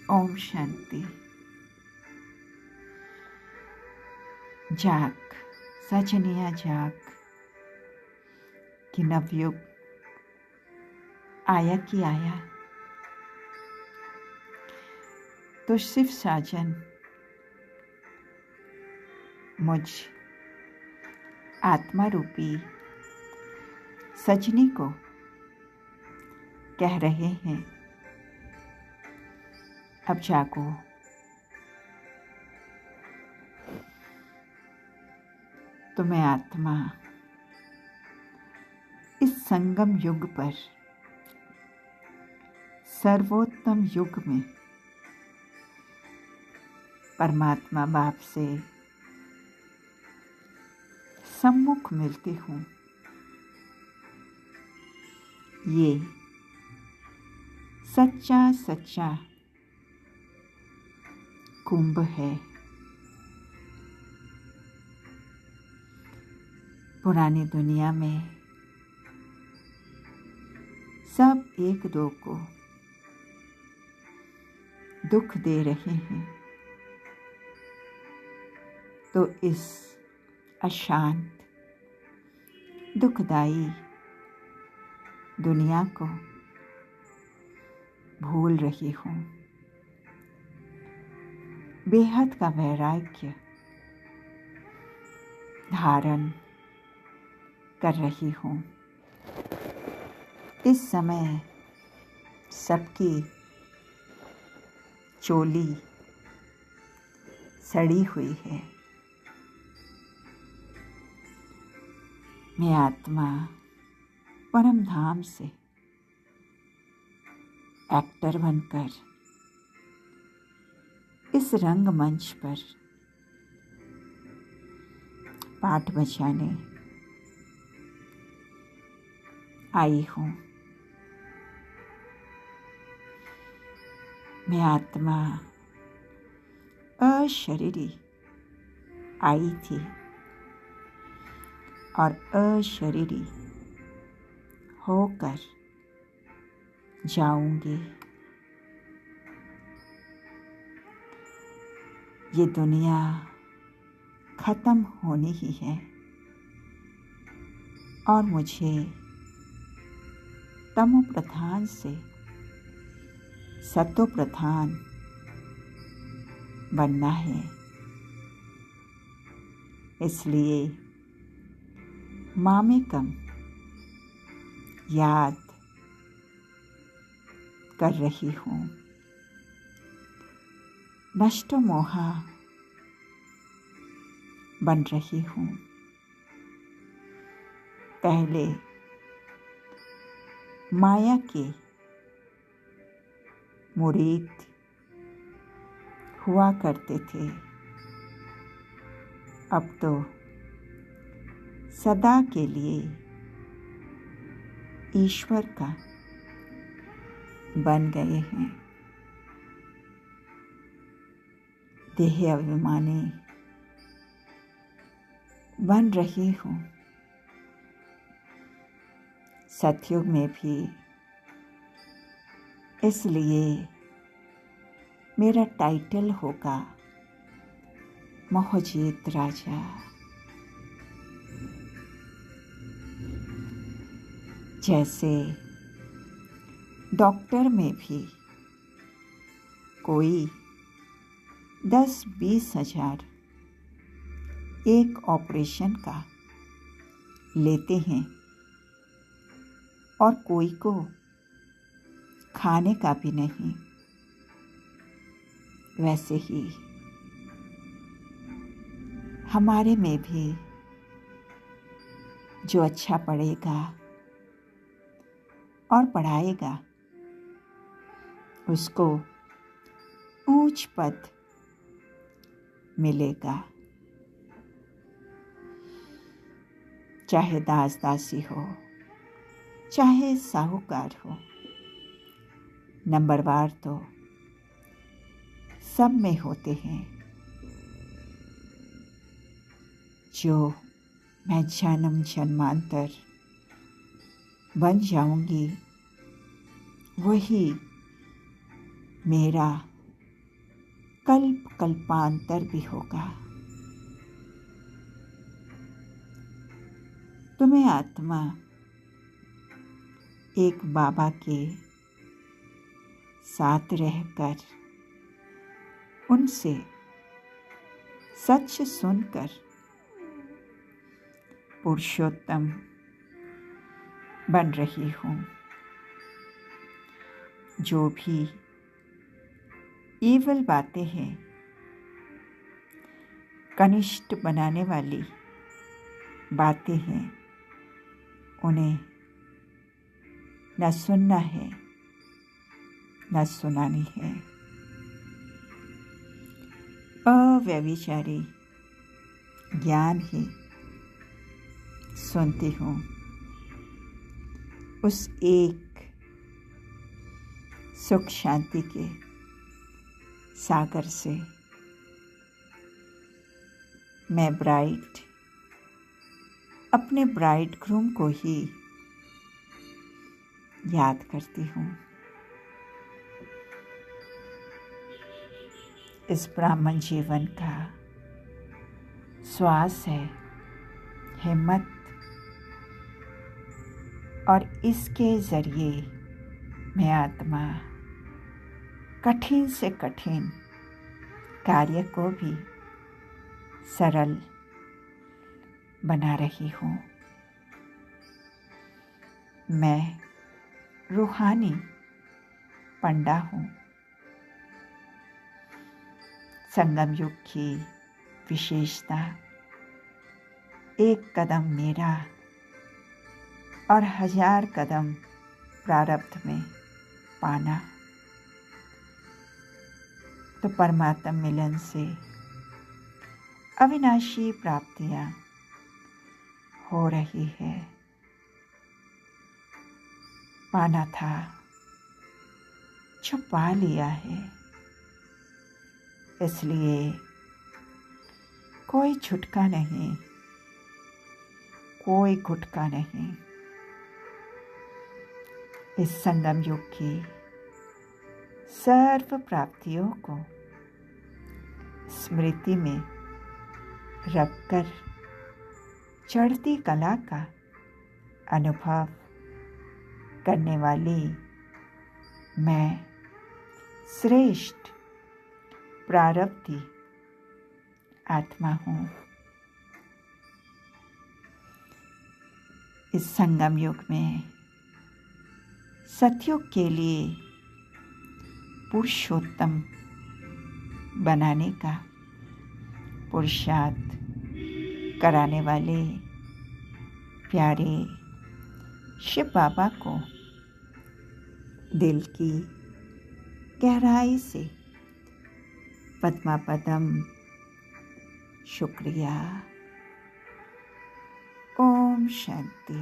ओम शांति। जाग सजनिया जाग कि नवयुग आया कि आया। तो शिव साजन मुझ आत्मा रूपी सजनी को कह रहे हैं, अब जागो। तो मैं आत्मा इस संगम युग पर, सर्वोत्तम युग में परमात्मा बाप से सम्मुख मिलती हूँ। ये सच्चा सच्चा कुंभ है। पुरानी दुनिया में सब एक दो को दुख दे रहे हैं, तो इस अशांत दुखदाई दुनिया को भूल रही हूँ। बेहद का वैराग्य धारण कर रही हूँ। इस समय सबकी चोली सड़ी हुई है। मैं आत्मा परम धाम से एक्टर बनकर इस रंगमंच पर पाठ बजाने आई हूँ। मैं आत्मा अशरीरी आई थी और अशरीरी होकर जाऊंगी। ये दुनिया खत्म होनी ही है और मुझे तमो प्रधान से सतो प्रधान बनना है। इसलिए मामेकम याद कर रही हूँ। नष्टो मोहा बन रही हूँ। पहले माया के मुरीद हुआ करते थे, अब तो सदा के लिए ईश्वर का बन गए हैं। देह अभिमानी बन रही हूँ। सतयुग में भी इसलिए मेरा टाइटल होगा मोहजीत राजा। जैसे डॉक्टर में भी कोई 10-20 हजार एक ऑपरेशन का लेते हैं और कोई को खाने का भी नहीं, वैसे ही हमारे में भी जो अच्छा पढ़ेगा और पढ़ाएगा उसको ऊंच पद मिलेगा। चाहे दास दासी हो, चाहे साहूकार हो, नंबरवार तो सब में होते हैं। जो मैं जन्म जन्मांतर बन जाऊंगी वही मेरा कल्प कल्पांतर भी होगा। तुम्हें आत्मा एक बाबा के साथ रहकर उनसे सच सुनकर पुरुषोत्तम बन रही हूँ। जो भी ईवल बातें हैं, कनिष्ठ बनाने वाली बातें हैं, उन्हें न सुनना है न सुनानी है। अव्यभिचारी ज्ञान ही सुनती हूँ। उस एक सुख शांति के सागर से मैं ब्राइड अपने ब्राइडग्रूम को ही याद करती हूँ। इस ब्राह्मण जीवन का श्वास है हिम्मत, और इसके जरिए मैं आत्मा कठिन से कठिन कार्य को भी सरल बना रही हूँ। मैं रूहानी पंडा हूँ। संगम युग की विशेषता एक कदम मेरा और 1000 कदम प्रारब्ध में पाना। तो परमात्मा मिलन से अविनाशी प्राप्तियां हो रही है। पाना था जो पा लिया है, इसलिए कोई छुटका नहीं, कोई गुटका नहीं। इस संगम युग की सर्व प्राप्तियों को स्मृति में रखकर चढ़ती कला का अनुभव करने वाली मैं श्रेष्ठ प्रारब्धी आत्मा हूँ। इस संगम युग में सतयुग के लिए पुरुषोत्तम बनाने का पुरुषार्थ कराने वाले प्यारे शिव बाबा को दिल की गहराई से पद्मापदम शुक्रिया। ओम शांति।